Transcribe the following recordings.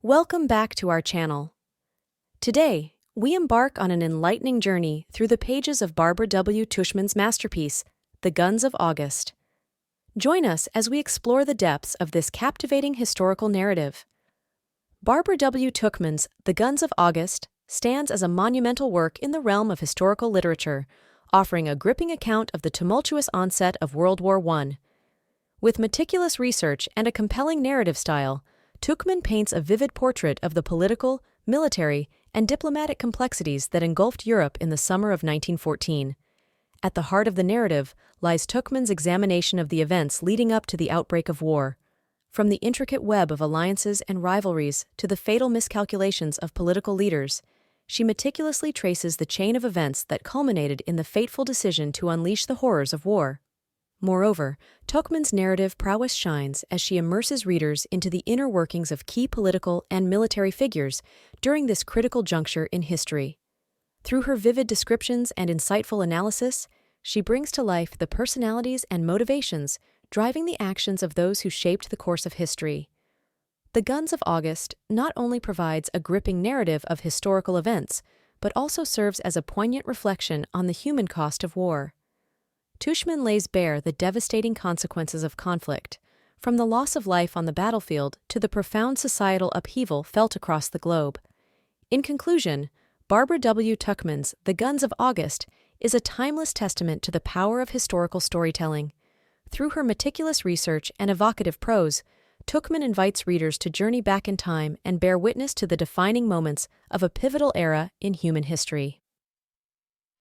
Welcome back to our channel. Today, we embark on an enlightening journey through the pages of Barbara W. Tuchman's masterpiece, The Guns of August. Join us as we explore the depths of this captivating historical narrative. Barbara W. Tuchman's The Guns of August stands as a monumental work in the realm of historical literature, offering a gripping account of the tumultuous onset of World War I. With meticulous research and a compelling narrative style, Tuchman paints a vivid portrait of the political, military, and diplomatic complexities that engulfed Europe in the summer of 1914. At the heart of the narrative lies Tuchman's examination of the events leading up to the outbreak of war. From the intricate web of alliances and rivalries to the fatal miscalculations of political leaders, she meticulously traces the chain of events that culminated in the fateful decision to unleash the horrors of war. Moreover, Tuchman's narrative prowess shines as she immerses readers into the inner workings of key political and military figures during this critical juncture in history. Through her vivid descriptions and insightful analysis, she brings to life the personalities and motivations driving the actions of those who shaped the course of history. The Guns of August not only provides a gripping narrative of historical events, but also serves as a poignant reflection on the human cost of war. Tuchman lays bare the devastating consequences of conflict, from the loss of life on the battlefield to the profound societal upheaval felt across the globe. In conclusion, Barbara W. Tuchman's The Guns of August is a timeless testament to the power of historical storytelling. Through her meticulous research and evocative prose, Tuchman invites readers to journey back in time and bear witness to the defining moments of a pivotal era in human history.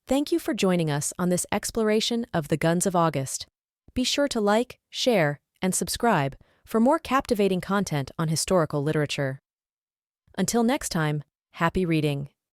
Thank you for joining us on this exploration of The Guns of August. Be sure to like, share, and subscribe for more captivating content on historical literature. Until next time, happy reading.